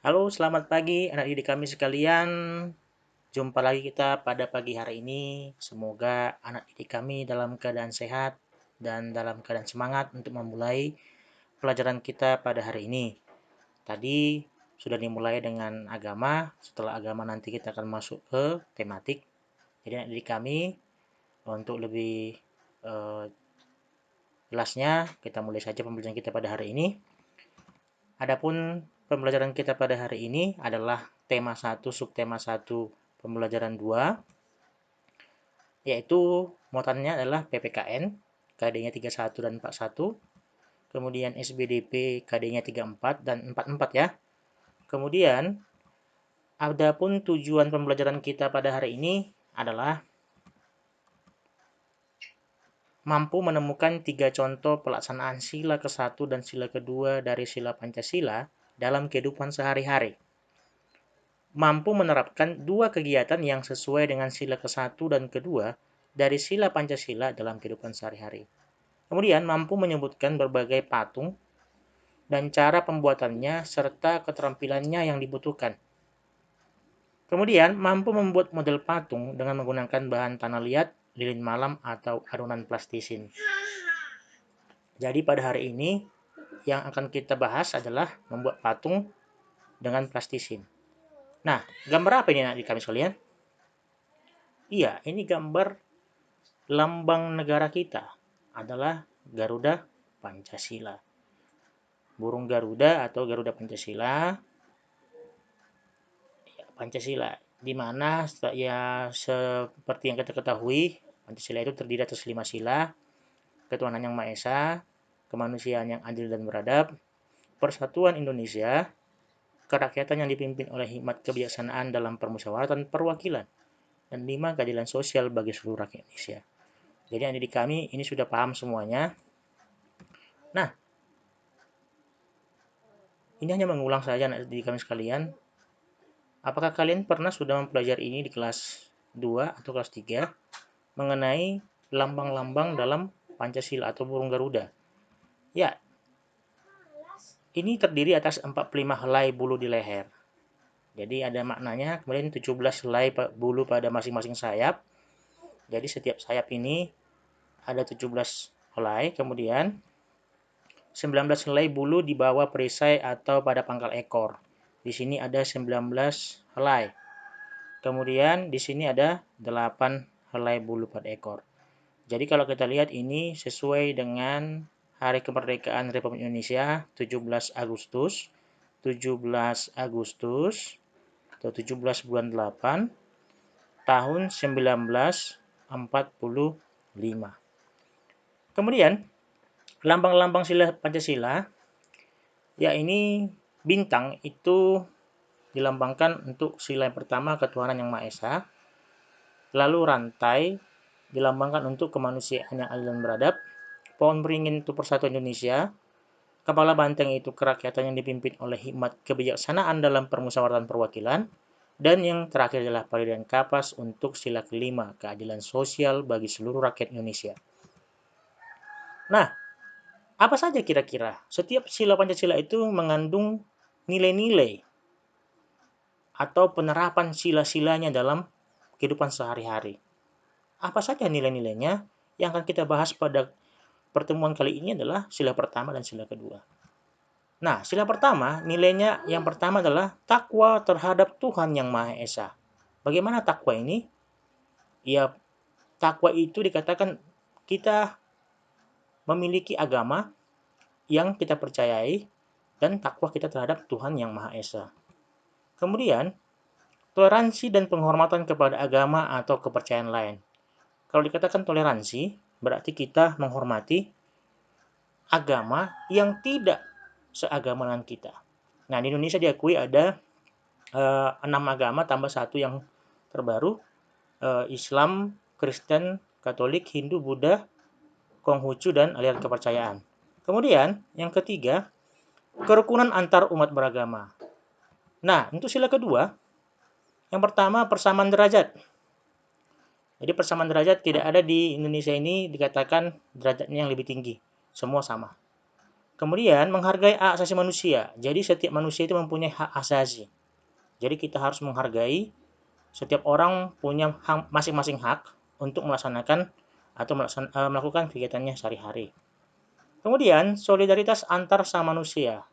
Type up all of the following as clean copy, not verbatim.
Halo, selamat pagi anak didik kami sekalian. Jumpa lagi kita pada pagi hari ini. Semoga anak didik kami dalam keadaan sehat dan dalam keadaan semangat untuk memulai pelajaran kita pada hari ini. Tadi sudah dimulai dengan agama, setelah agama nanti kita akan masuk ke tematik. Jadi anak didik kami untuk lebih jelasnya, kita mulai saja pembelajaran kita pada hari ini. Adapun pembelajaran kita pada hari ini adalah tema 1, subtema 1, pembelajaran 2, yaitu muatannya adalah PPKN, KD-nya 31 dan 41, kemudian SBDP KD-nya 34 dan 44 ya. Kemudian, adapun tujuan pembelajaran kita pada hari ini adalah mampu menemukan 3 contoh pelaksanaan sila ke-1 dan sila ke-2 dari sila Pancasila dalam kehidupan sehari-hari. Mampu menerapkan 2 kegiatan yang sesuai dengan sila ke-1 dan ke-2 dari sila Pancasila dalam kehidupan sehari-hari. Kemudian mampu menyebutkan berbagai patung dan cara pembuatannya serta keterampilannya yang dibutuhkan. Kemudian mampu membuat model patung dengan menggunakan bahan tanah liat, lilin malam, atau adonan plastisin. Jadi pada hari ini yang akan kita bahas adalah membuat patung dengan plastisin. Nah, gambar apa ini di kami sekalian? Iya, ini gambar lambang negara kita adalah Garuda Pancasila. Burung Garuda atau Garuda Pancasila, Pancasila, di mana ya seperti yang kita ketahui, Pancasila itu terdiri atas 5 sila, ketuhanan yang Maha Esa, kemanusiaan yang adil dan beradab, persatuan Indonesia, kerakyatan yang dipimpin oleh hikmat kebijaksanaan dalam permusyawaratan perwakilan, dan 5 keadilan sosial bagi seluruh rakyat Indonesia. Jadi yang di kami ini sudah paham semuanya. Nah, ini hanya mengulang saja anak didik kami sekalian. Apakah kalian pernah sudah mempelajari ini di kelas 2 atau kelas 3 mengenai lambang-lambang dalam Pancasila atau burung Garuda? Ya, ini terdiri atas 45 helai bulu di leher. Jadi ada maknanya, kemudian 17 helai bulu pada masing-masing sayap. Jadi setiap sayap ini ada 17 helai, kemudian 19 helai bulu di bawah perisai atau pada pangkal ekor. Di sini ada 19 helai. Kemudian di sini ada 8 helai bulu pada ekor. Jadi kalau kita lihat ini sesuai dengan Hari Kemerdekaan Republik Indonesia 17 Agustus, 17 Agustus atau 17 bulan 8 tahun 1945. Kemudian lambang-lambang sila Pancasila, ya ini bintang itu dilambangkan untuk sila yang pertama ketuhanan yang Maha Esa, lalu rantai dilambangkan untuk kemanusiaan yang adil dan beradab, pohon beringin itu persatuan Indonesia, kepala banteng itu kerakyatan yang dipimpin oleh hikmat kebijaksanaan dalam permusyawaratan perwakilan, dan yang terakhir adalah paridan kapas untuk sila kelima, keadilan sosial bagi seluruh rakyat Indonesia. Nah, apa saja kira-kira? Setiap sila Pancasila itu mengandung nilai-nilai atau penerapan sila-silanya dalam kehidupan sehari-hari. Apa saja nilai-nilainya? Yang akan kita bahas pada pertemuan kali ini adalah sila pertama dan sila kedua. Nah, sila pertama, nilainya yang pertama adalah takwa terhadap Tuhan Yang Maha Esa. Bagaimana takwa ini? Ya, takwa itu dikatakan kita memiliki agama yang kita percayai dan takwa kita terhadap Tuhan Yang Maha Esa. Kemudian, toleransi dan penghormatan kepada agama atau kepercayaan lain. Kalau dikatakan toleransi, berarti kita menghormati agama yang tidak seagama dengan kita. Nah, di Indonesia diakui ada 6 agama tambah 1 yang terbaru, Islam, Kristen, Katolik, Hindu, Buddha, Konghucu, dan aliran kepercayaan. Kemudian, yang ketiga, kerukunan antar umat beragama. Nah, untuk sila kedua, yang pertama persamaan derajat. Jadi persamaan derajat tidak ada di Indonesia ini dikatakan derajatnya yang lebih tinggi. Semua sama. Kemudian menghargai hak asasi manusia. Jadi setiap manusia itu mempunyai hak asasi. Jadi kita harus menghargai setiap orang punya masing-masing hak untuk melaksanakan atau melakukan kegiatannya sehari-hari. Kemudian solidaritas antar sama manusia.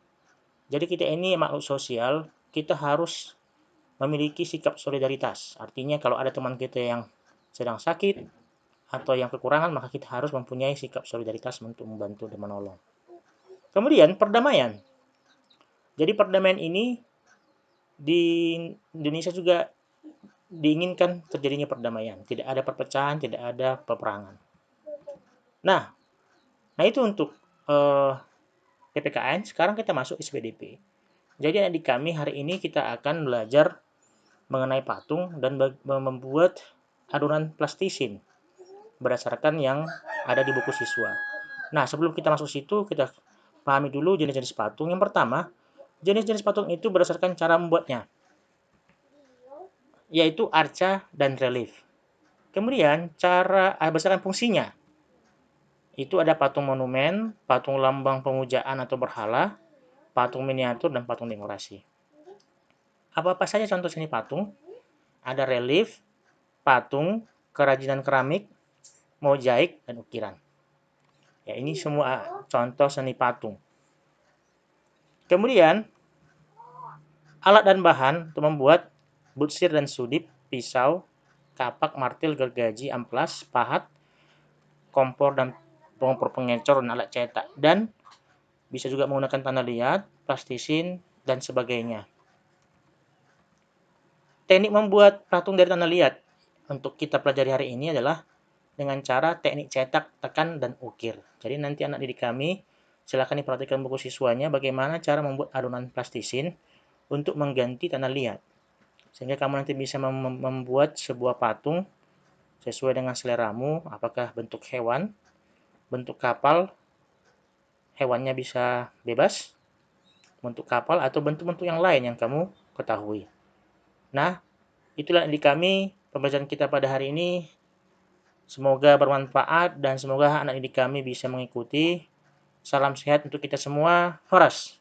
Jadi kita ini makhluk sosial, kita harus memiliki sikap solidaritas. Artinya kalau ada teman kita yang sedang sakit atau yang kekurangan, maka kita harus mempunyai sikap solidaritas untuk membantu dan menolong. Kemudian perdamaian. Jadi perdamaian ini di Indonesia juga diinginkan terjadinya perdamaian. Tidak ada perpecahan, tidak ada peperangan. Nah itu untuk PPKN. Sekarang kita masuk SPDP. Jadi adik kami hari ini kita akan belajar mengenai patung dan membuat adonan plastisin berdasarkan yang ada di buku siswa. Nah, sebelum kita masuk situ, kita pahami dulu jenis-jenis patung. Yang pertama, jenis-jenis patung itu berdasarkan cara membuatnya, yaitu arca dan relief. Kemudian, berdasarkan fungsinya, itu ada patung monumen, patung lambang pemujaan atau berhala, patung miniatur, dan patung dekorasi. Apa-apa saja contoh seni patung? Ada relief, patung, kerajinan keramik, mozaik, dan ukiran. Ya, ini semua contoh seni patung. Kemudian, alat dan bahan untuk membuat butsir dan sudip, pisau, kapak, martil, gergaji, amplas, pahat, kompor dan kompor pengecor dan alat cetak. Dan bisa juga menggunakan tanah liat, plastisin, dan sebagainya. Teknik membuat patung dari tanah liat untuk kita pelajari hari ini adalah dengan cara teknik cetak, tekan, dan ukir. Jadi nanti anak didik kami silakan diperhatikan buku siswanya bagaimana cara membuat adonan plastisin untuk mengganti tanah liat. Sehingga kamu nanti bisa membuat sebuah patung sesuai dengan seleramu, apakah bentuk hewan, bentuk kapal, hewannya bisa bebas, bentuk kapal, atau bentuk-bentuk yang lain yang kamu ketahui. Nah, itulah adik kami pembelajaran kita pada hari ini. Semoga bermanfaat dan semoga anak didik kami bisa mengikuti. Salam sehat untuk kita semua. Horas.